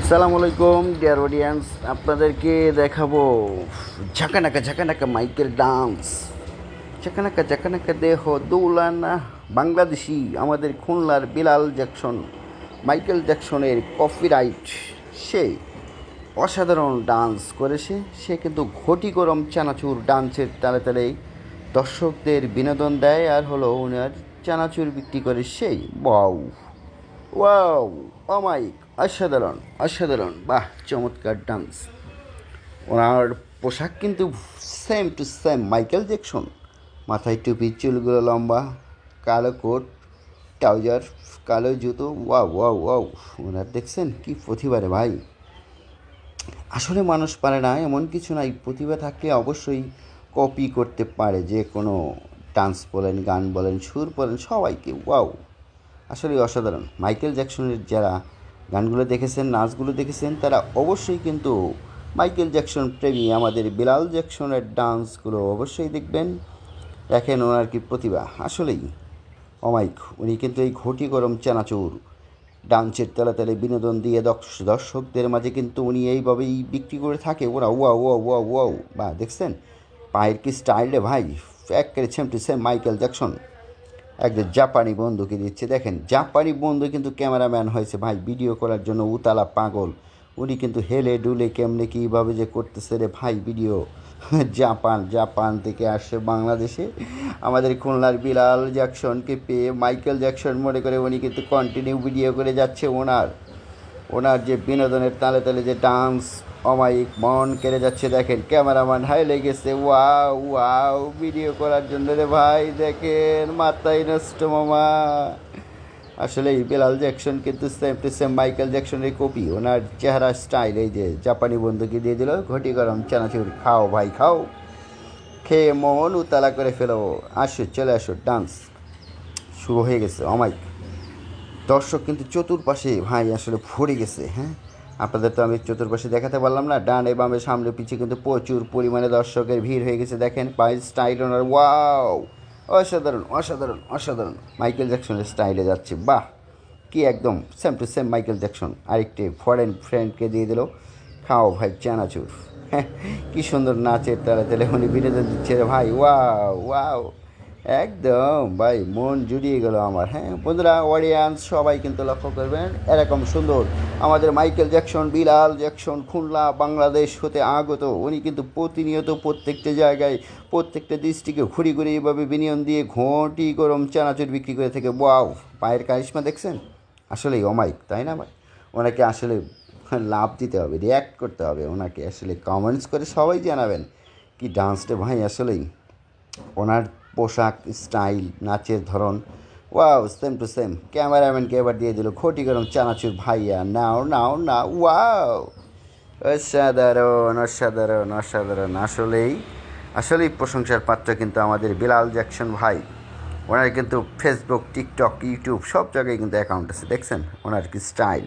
আসসালামু আলাইকুম dear audience, আপনাদেরকে দেখাবো ঝাঁকানাকা মাইকেল ডান্স। ঝাঁকানাকা দেহ দৌলানা বাংলাদেশি আমাদের খুলনার বিলাল জ্যাকসন। মাইকেল জ্যাকসনের কপিরাইট, সে অসাধারণ ডান্স করেছে। সে কিন্তু ঘটি গরম চানাচুর ডান্সের তালে তালে দর্শকদের বিনোদন দেয়, আর হলো ওনার চানাচুর বিক্রি করে সেই। বাউ ওয়াও, অমাইক, অসাধারণ অসাধারণ, বাহ, চমৎকার ডান্স। ওনার পোশাক কিন্তু same to same Michael Jackson. মাথায় টুপি, চুলগুলো লম্বা, কালো কোট, ট্রাউজার, কালো জুতো। ওয়াও ওয়াও ওয়াও, ওনার দেখছেন কি প্রতিভা রে ভাই। আসলে মানুষ পারে না এমন কিছু নাই, প্রতিভা থাকলে অবশ্যই কপি করতে পারে। যে কোনো ডান্স বলেন, গান বলেন, সুর বলেন, সবাইকে। ওয়াও, আসলে অসাধারণ। মাইকেল জ্যাকসনের যারা গানগুলো দেখেছেন, নাচগুলো দেখেছেন, তারা অবশ্যই কিন্তু মাইকেল জ্যাকসন প্রেমী। আমাদের বিলাল জ্যাকসনের ডান্সগুলো অবশ্যই দেখবেন, দেখেন ওনার কি প্রতিভা। আসলেই অমাইক, উনি কিন্তু এই ঘটি গরম চানাচুর ডান্সের তালে তালে বিনোদন দিয়ে দর্শকদের মাঝে কিন্তু উনি এইভাবেই বিক্রি করে থাকে। ওরা ওয়াও ওয়াও ওয়াও ওয়াও, বা দেখছেন পায়ের কি স্টাইল রে ভাই, একেবারে same to same Michael Jackson. একজন জাপানি বন্ধুকে দিচ্ছে, দেখেন জাপানি বন্ধু কিন্তু ক্যামেরাম্যান হয়েছে ভাই, ভিডিও করার জন্য উতালা পাগল। উনি কিন্তু হেলে ডুলে কেমনে কীভাবে যে করতেছে রে ভাই ভিডিও। জাপান থেকে আসছে বাংলাদেশে আমাদের খুলনার বিলাল জ্যাকসনকে পেয়ে মাইকেল জ্যাকসন মনে করে উনি কিন্তু কন্টিনিউ ভিডিও করে যাচ্ছে। ওনার যে বিনোদনের তালে তালে যে ডান্স, অমায়িক, মন কেড়ে যাচ্ছে। দেখেন ক্যামেরাম্যান হাই লেগেছে, ওয়াও ওয়াও, ভিডিও করার জন্য রে ভাই, দেখেন মাথায় নষ্ট মামা। আসলে এই বেলাল জ্যাকসন কিন্তু সেম টু সেম মাইকেল জ্যাকসনের কপি। ওনার চেহারা স্টাইল, এই যে জাপানি বন্ধুকে দিয়ে দিল ঘটি গরম চানাচুর, খাও ভাই খাও, খেয়ে মন উতালা করে ফেলো। আসো, চলে আসো, ডান্স শুরু হয়ে গেছে। অমাইক, দর্শক কিন্তু চতুর্পাশে ভাই আসলে ভরে গেছে। হ্যাঁ, আপনাদের তো আমি চতুর্পাশে দেখাতে পারলাম না, ডানে বামে সামনে পিছিয়ে কিন্তু প্রচুর পরিমাণে দর্শকের ভিড় হয়ে গেছে। দেখেন পায়ের স্টাইল ওনার, ওয়াও, অসাধারণ অসাধারণ অসাধারণ, মাইকেল জ্যাকসনের স্টাইলে যাচ্ছে। বাহ, কি একদম same to same Michael Jackson. আরেকটি ফরেন ফ্রেন্ডকে দিয়ে দিল, খাও ভাই চানাচুর। হ্যাঁ, কি সুন্দর নাচের তালে তালে উনি বিনোদন দিচ্ছে রে ভাই। ওয়াও ওয়াও, একদম ভাই মন জুড়িয়ে গেল আমার। হ্যাঁ বন্ধুরা, অডিয়েন্স সবাই কিন্তু লক্ষ্য করবেন, এরকম সুন্দর আমাদের Michael Jackson, Bilal Jackson Khulna Bangladesh হতে আগত। উনি কিন্তু প্রতিনিয়ত প্রত্যেকটা জায়গায়, প্রত্যেকটা ডিস্ট্রিক্টে ঘুরি ঘুরি এভাবে বিনিয়োগ দিয়ে ঘটি গরম চানাচুর বিক্রি করে থেকে। ওয়াও, পায়ের কারিশমা দেখছেন, আসলেই অমাইক, তাই না ভাই? ওনাকে আসলে লাভ দিতে হবে, রিয়্যাক্ট করতে হবে, ওনাকে আসলে কমেন্টস করে সবাই জানাবেন কি ডান্সটা ভাই। আসলেই ওনার পোশাক, স্টাইল, নাচের ধরন, ওয়াও, সেম টু সেম। ক্যামেরাম্যানকে এবার দিয়ে দিল ঘটি গরম চানাচুর, ভাইয়া নাও নাও না। ওয়াও, অসাধারণ অসাধারণ অসাধারণ। আসলেই প্রশংসার পাত্র কিন্তু আমাদের বিলাল জ্যাকসন ভাই। ওনার কিন্তু ফেসবুক, টিকটক, ইউটিউব সব জায়গায় কিন্তু অ্যাকাউন্ট আছে। দেখছেন ওনার কি স্টাইল।